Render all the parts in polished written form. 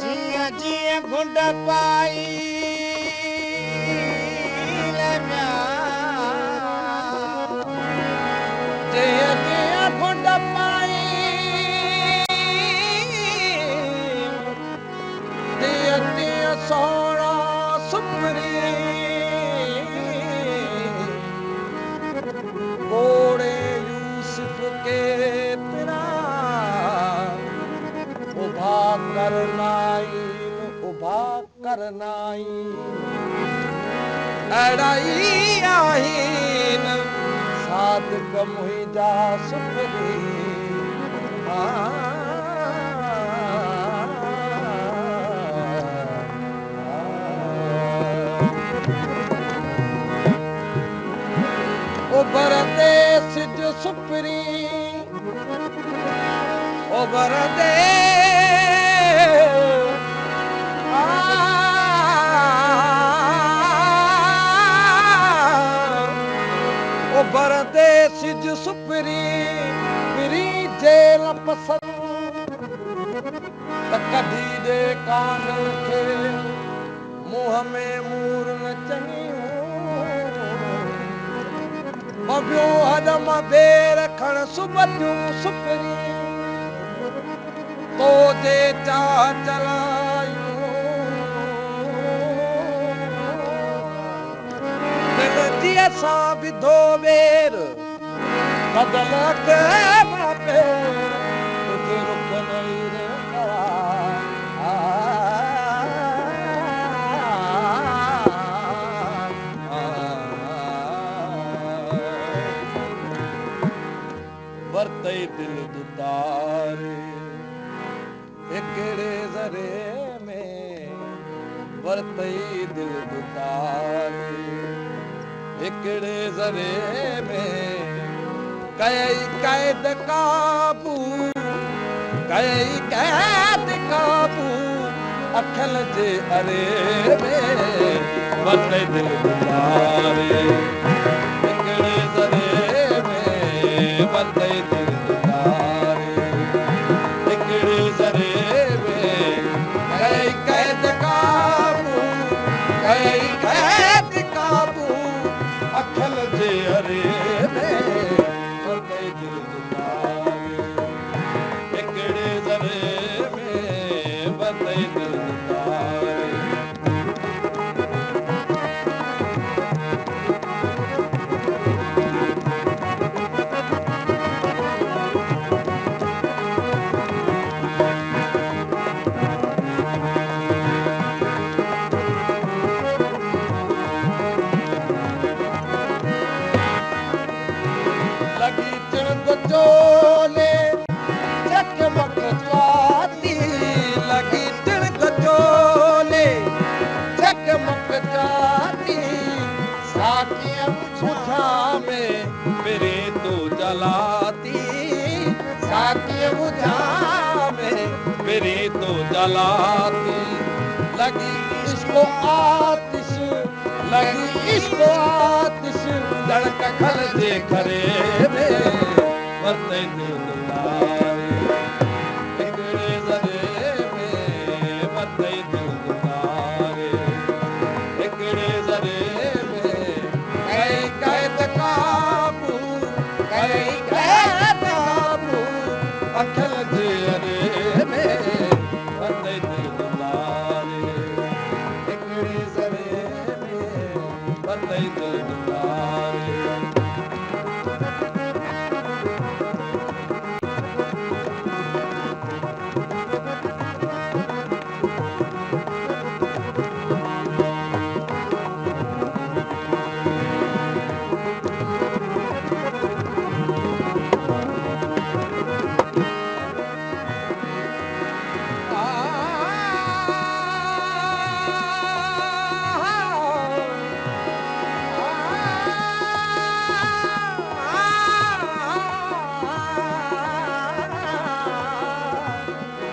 जिया जिया घुंड पाई जिया जिया घुंड पाई तिया तिया सोना सुपरी कोड़े यूसुफ के पिरा उभा करनाई अड़ाई आहीन सादिक मुहिंजा सुपरी उभरते सिज सुपरी उभरते उभरते सिज सुपरी पिरी जेल पसंद त कढी दे कान खे मुंह में मूर न चङियूं मबियो हदम बेर खण सुबतियूं सुपरी तो जे चाह चलायूं दिल जी असां विधो बेर बदल के मापे तुझे रुख नहीं रहा वरते दिल दुतारे एकड़े ज़रे में वरते दिल दुतारे एकड़े ज़रे में कई कैद काबू अखिल जे अरे में वरते दिल दुतारे एकड़े ज़रे में वरते दिल दुतारे एकड़े ज़रे में कई कैद काबू अखिल जे अरे में वरते दिल दुतारे एकड़े ज़रे में वरते दिल दुतारे लगी तिणक चोले चकमक जाती लगी तिणक चोले चकमक जाती साकियां मुझा में मेरे तो जलाती साकियां मुझा में मेरे तो जलाती लगी इसको आतिश धड़क खल जे करे में वरते दिल दुतारे एकड़े ज़रे में वरते दिल दुतारे एकड़े ज़रे में कई कैद काबू अखिल जे अरे में वरते दिल दुतारे एकड़े ज़रे में वरते दिल दुतारे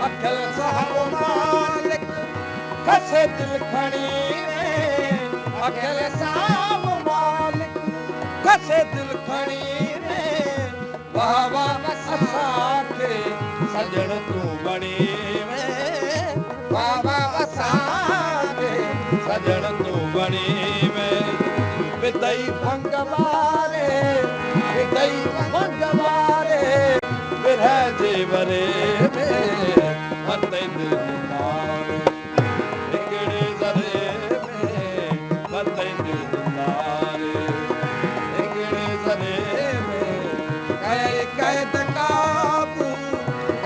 अखिल साहब मालिक खसे दिल खणी अखिल साहब मालिक खसे दिल खणी वाह वाह असांखे सजण तूं बणी में बाबा असांखे सजण तूं बणी में विदई भंग वारे विदई भंग वारे विरह जे वरे में मते दिल तारे हिकिड़े ज़रे में मते दिल तारे हिकिड़े ज़रे में कई कैद काबू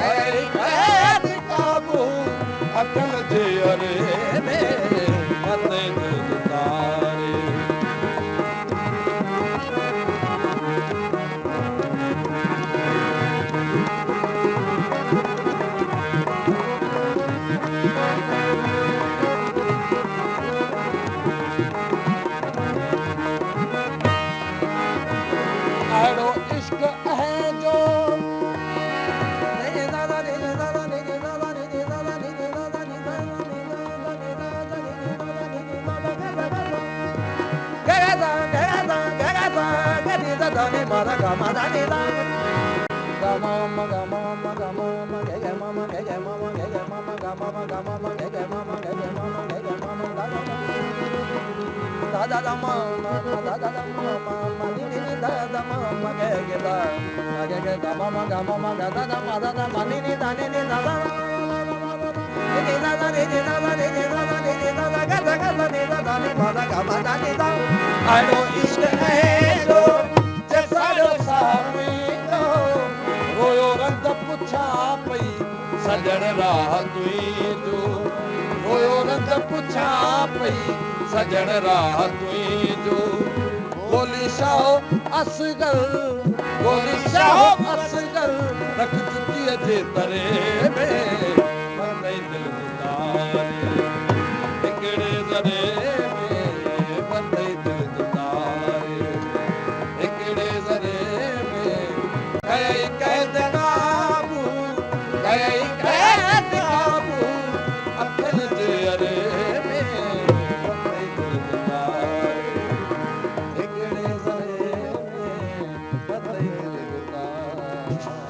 कई कैद काबू अकल जे अरे में मते दिल तारे अहिड़ो इश्क आहे जो अहिड़ो इश्क आहे जो साड़ो सामींदो रोयो रंग पुछा पई सजण राह तुंहिंजो रोयो रंग पुछा पई सजण राह तुंहिंजो गोली शाह असगर गोली शाह असगर रख चुकीअ जे तरे में मते दिल तारे हिकिड़े ज़रे में मते दिल तारे हिकिड़े ज़रे में कई कैद काबू कई कैद काबू अखिल जे अरे में मते दिल तारे हिकिड़े ज़रे में मते दिल तारे